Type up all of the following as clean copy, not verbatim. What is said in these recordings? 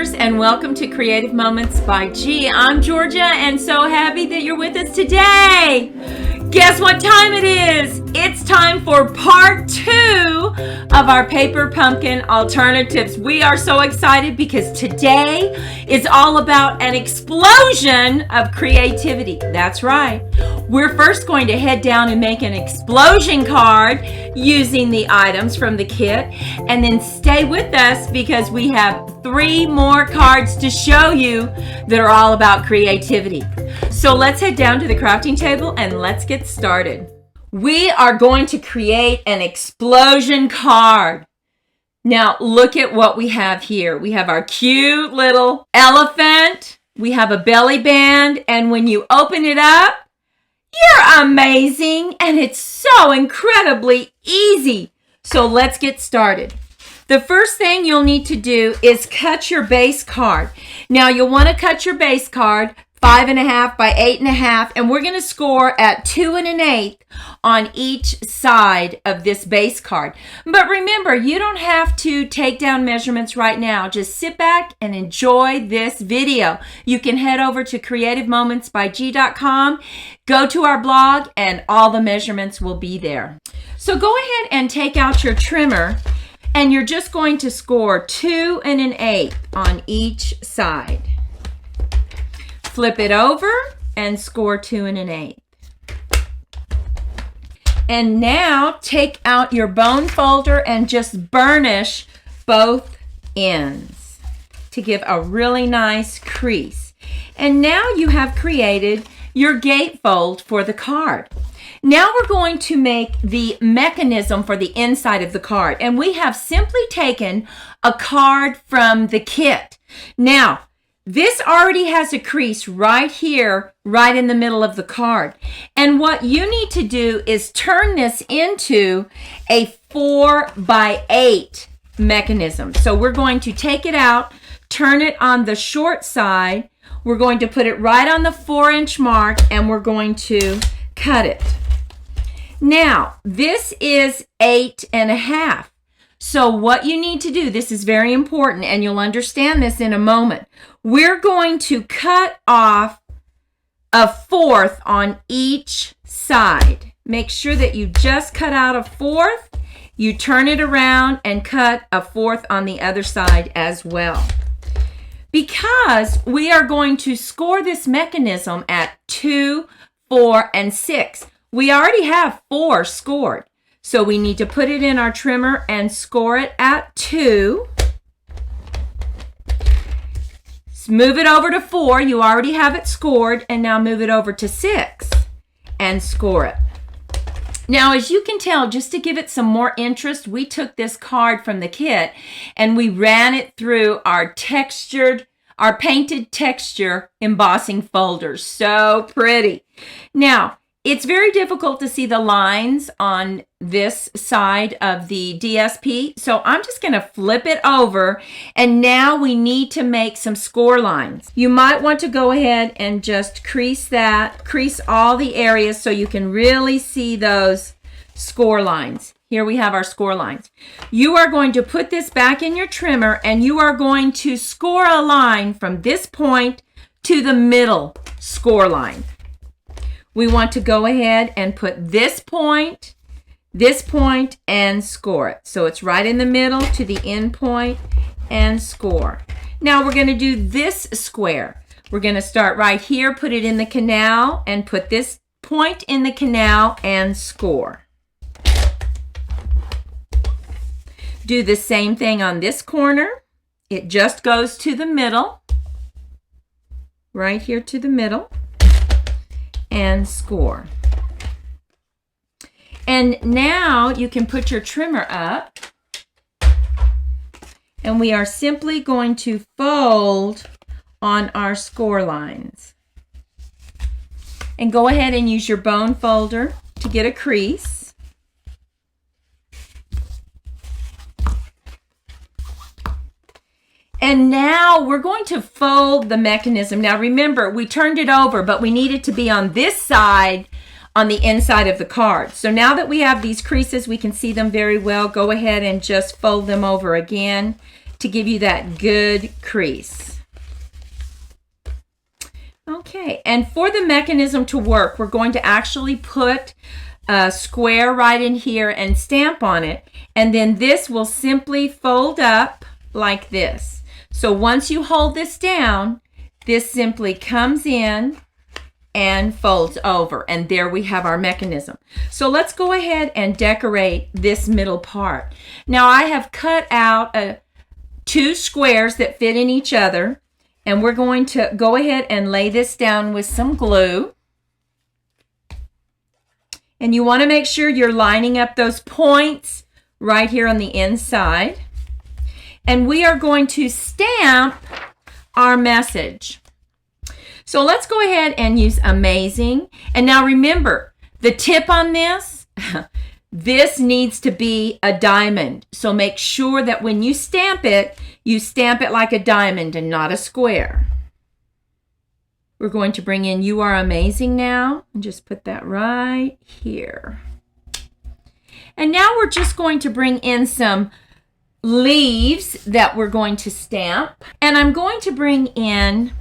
lovers, and welcome to Creative Moments by G. I'm Georgia, and so happy that you're with us today. Guess what time it is? It's time for part 2 of our paper pumpkin alternatives. We are so excited because today is all about an explosion of creativity. That's right. We're first going to head down and make an explosion card using the items from the kit, and then stay with us because we have 3 more cards to show you that are all about creativity. So let's head down to the crafting table and let's get started. We are going to create an explosion card. Now look at what we have here. We have our cute little elephant. We have a belly band, and when you open it up, you're amazing, and it's so incredibly easy. So let's get started. The first thing you'll need to do is cut your base card. Now you'll want to cut your base card 5.5 by 8.5, and we're going to score at 2 1/8 on each side of this base card. But remember, you don't have to take down measurements right now. Just sit back and enjoy this video. You can head over to creativemomentsbyg.com, go to our blog, and all the measurements will be there. So go ahead and take out your trimmer, and you're just going to score 2 1/8 on each side. Flip it over and score 2 1/8. And now take out your bone folder and just burnish both ends to give a really nice crease. And now you have created your gatefold for the card. Now we're going to make the mechanism for the inside of the card. And we have simply taken a card from the kit. Now, this already has a crease right here, right in the middle of the card. And what you need to do is turn this into a 4 by 8 mechanism. So we're going to take it out, turn it on the short side. We're going to put it right on the 4-inch mark, and we're going to cut it. Now, this is 8.5. So what you need to do, this is very important, and you'll understand this in a moment. We're going to cut off 1/4 on each side. Make sure that you just cut out 1/4. You turn it around and cut 1/4 on the other side as well. Because we are going to score this mechanism at 2, 4, and 6. We already have 4 scored. So we need to put it in our trimmer and score it at 2. Move it over to 4. You already have it scored. And now move it over to 6 and score it. Now, as you can tell, just to give it some more interest, we took this card from the kit and we ran it through our painted texture embossing folders. So pretty. Now, it's very difficult to see the lines on this side of the DSP, so I'm just going to flip it over, and now we need to make some score lines. You might want to go ahead and just crease all the areas so you can really see those score lines. Here we have our score lines. You are going to put this back in your trimmer, and you are going to score a line from this point to the middle score line. We want to go ahead and put this point, and score it. So it's right in the middle to the end point and score. Now we're going to do this square. We're going to start right here, put it in the canal, and put this point in the canal and score. Do the same thing on this corner. It just goes to the middle, right here to the middle, and score. And now you can put your trimmer up, and we are simply going to fold on our score lines. And go ahead and use your bone folder to get a crease. And now we're going to fold the mechanism. Now remember, we turned it over, but we need it to be on this side, on the inside of the card. So now that we have these creases, we can see them very well. Go ahead and just fold them over again. to give you that good crease. Okay, and for the mechanism to work, we're going to actually put a square right in here and stamp on it, and then this will simply fold up like this. So once you hold this down, this simply comes in and folds over, and there we have our mechanism. So let's go ahead and decorate this middle part. Now I have cut out 2 squares that fit in each other, and we're going to go ahead and lay this down with some glue. And you want to make sure you're lining up those points right here on the inside. And we are going to stamp our message. So let's go ahead and use Amazing. And now remember, the tip on this, this needs to be a diamond. So make sure that when you stamp it like a diamond and not a square. We're going to bring in You Are Amazing now and just put that right here. And now we're just going to bring in some leaves that we're going to stamp. And I'm going to bring in,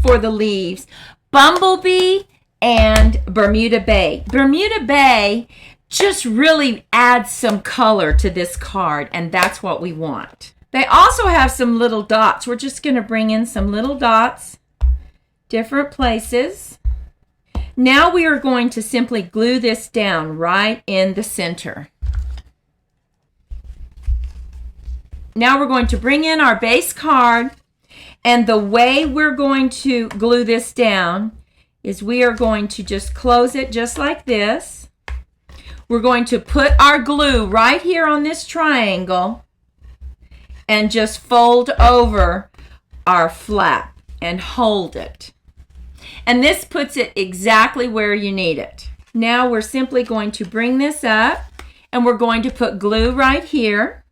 for the leaves, Bumblebee and Bermuda Bay. Bermuda Bay just really adds some color to this card, and that's what we want. They also have some little dots. We're just going to bring in some little dots, different places. Now we are going to simply glue this down right in the center. Now we're going to bring in our base card, and the way we're going to glue this down is we are going to just close it just like this. We're going to put our glue right here on this triangle and just fold over our flap and hold it. And this puts it exactly where you need it. Now we're simply going to bring this up, and we're going to put glue right here.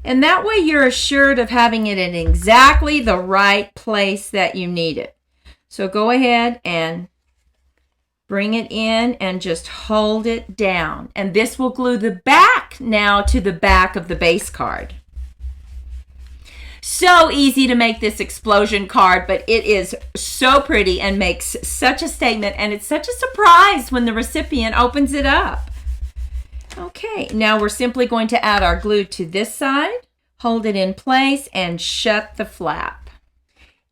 And that way you're assured of having it in exactly the right place that you need it. So go ahead and bring it in and just hold it down. And this will glue the back now to the back of the base card. So easy to make this explosion card, but it is so pretty and makes such a statement, and it's such a surprise when the recipient opens it up. Okay, now we're simply going to add our glue to this side, hold it in place, and shut the flap.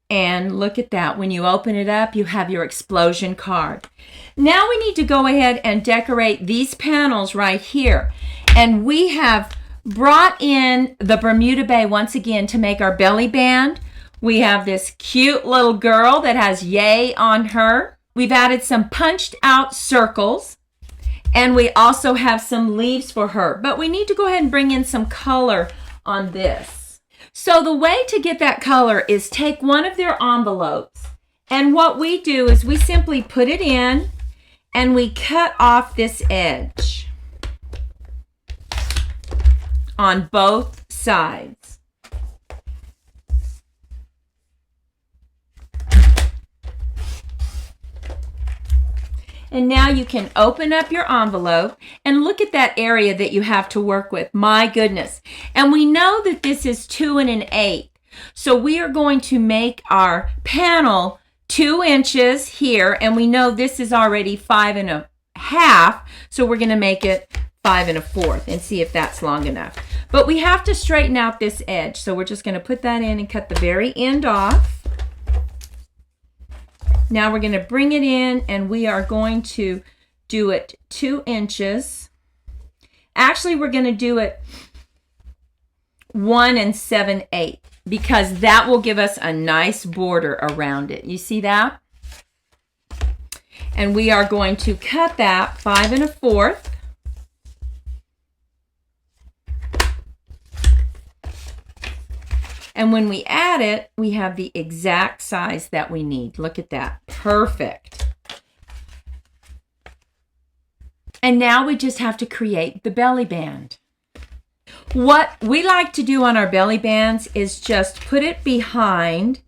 And look at that. When you open it up, you have your explosion card. Now we need to go ahead and decorate these panels right here. And we have brought in the Bermuda Bay once again to make our belly band. We have this cute little girl that has yay on her. We've added some punched out circles. And we also have some leaves for her. But we need to go ahead and bring in some color on this. So the way to get that color is take one of their envelopes. And what we do is we simply put it in and we cut off this edge on both sides. And now you can open up your envelope and look at that area that you have to work with. My goodness. And we know that this is 2 1/8. So we are going to make our panel 2 inches here. And we know this is already 5 1/2. So we're going to make it 5 1/4 and see if that's long enough. But we have to straighten out this edge. So we're just going to put that in and cut the very end off. Now we're going to bring it in and we are going to do it 2 inches. Actually, we're going to do it 1 7/8 because that will give us a nice border around it. You see that? And we are going to cut that 5 1/4. And when we add it, we have the exact size that we need. Look at that. Perfect. And now we just have to create the belly band. What we like to do on our belly bands is just put it behind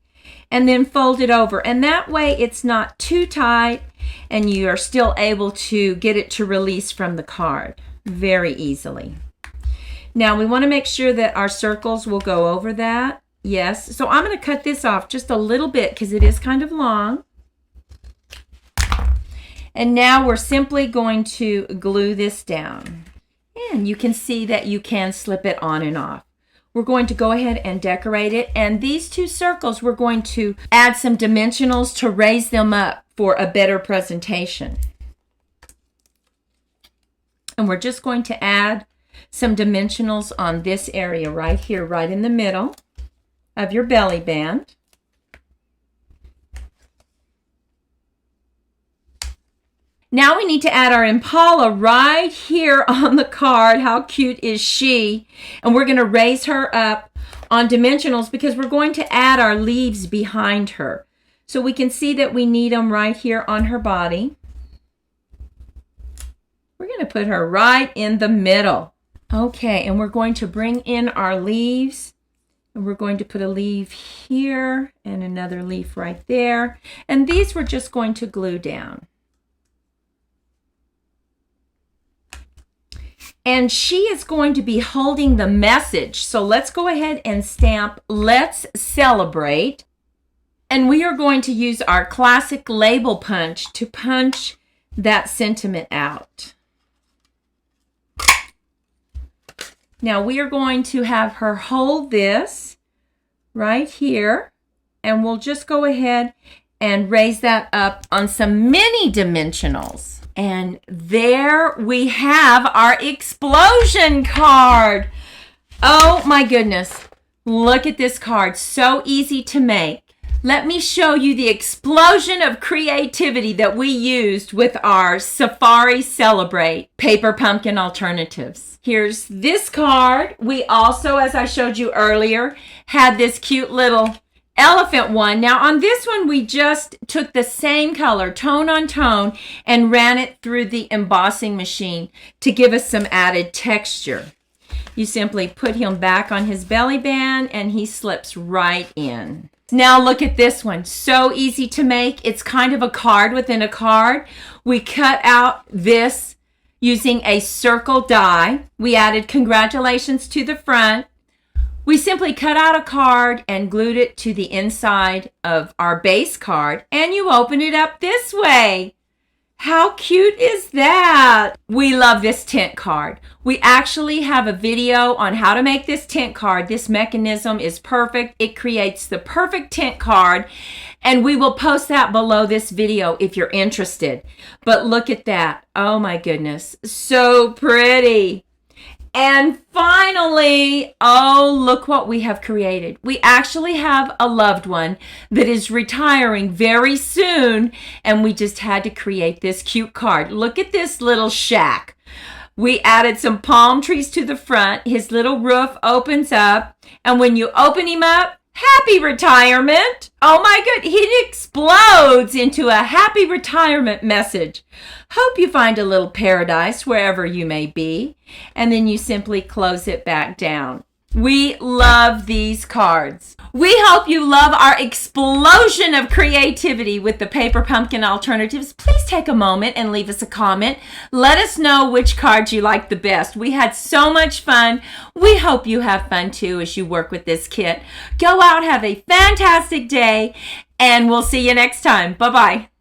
and then fold it over. And that way it's not too tight and you are still able to get it to release from the card very easily. Now we want to make sure that our circles will go over that. Yes. So I'm going to cut this off just a little bit because it is kind of long. And now we're simply going to glue this down. And you can see that you can slip it on and off. We're going to go ahead and decorate it. And these two circles, we're going to add some dimensionals to raise them up for a better presentation. And we're just going to add some dimensionals on this area right here, right in the middle of your belly band. Now we need to add our Impala right here on the card. How cute is she? And we're going to raise her up on dimensionals because we're going to add our leaves behind her. So we can see that we need them right here on her body. We're going to put her right in the middle. Okay, and we're going to bring in our leaves. And we're going to put a leaf here and another leaf right there. And these we're just going to glue down. And she is going to be holding the message. So let's go ahead and stamp "Let's Celebrate." And we are going to use our classic label punch to punch that sentiment out. Now we are going to have her hold this right here. And we'll just go ahead and raise that up on some mini dimensionals. And there we have our explosion card. Oh my goodness. Look at this card. So easy to make. Let me show you the explosion of creativity that we used with our Safari Celebrate paper pumpkin alternatives. Here's this card. We also, as I showed you earlier, had this cute little elephant one. Now on this one, we just took the same color, tone on tone, and ran it through the embossing machine to give us some added texture. You simply put him back on his belly band and he slips right in. Now look at this one. So easy to make. It's kind of a card within a card. We cut out this using a circle die. We added congratulations to the front. We simply cut out a card and glued it to the inside of our base card, and you open it up this way. How cute is that? We love this tent card. We actually have a video on how to make this tent card. This mechanism is perfect. It creates the perfect tent card, and we will post that below this video if you're interested. But look at that. Oh my goodness. So pretty. And finally, oh, look what we have created. We actually have a loved one that is retiring very soon, and we just had to create this cute card. Look at this little shack. We added some palm trees to the front. His little roof opens up, and when you open him up, happy retirement. Oh my God, he explodes into a happy retirement message. Hope you find a little paradise wherever you may be. And then you simply close it back down. We love these cards. We hope you love our explosion of creativity with the paper pumpkin alternatives. Please take a moment and leave us a comment. Let us know which cards you like the best. We had so much fun. We hope you have fun too as you work with this kit. Go out, have a fantastic day, and we'll see you next time. Bye-bye.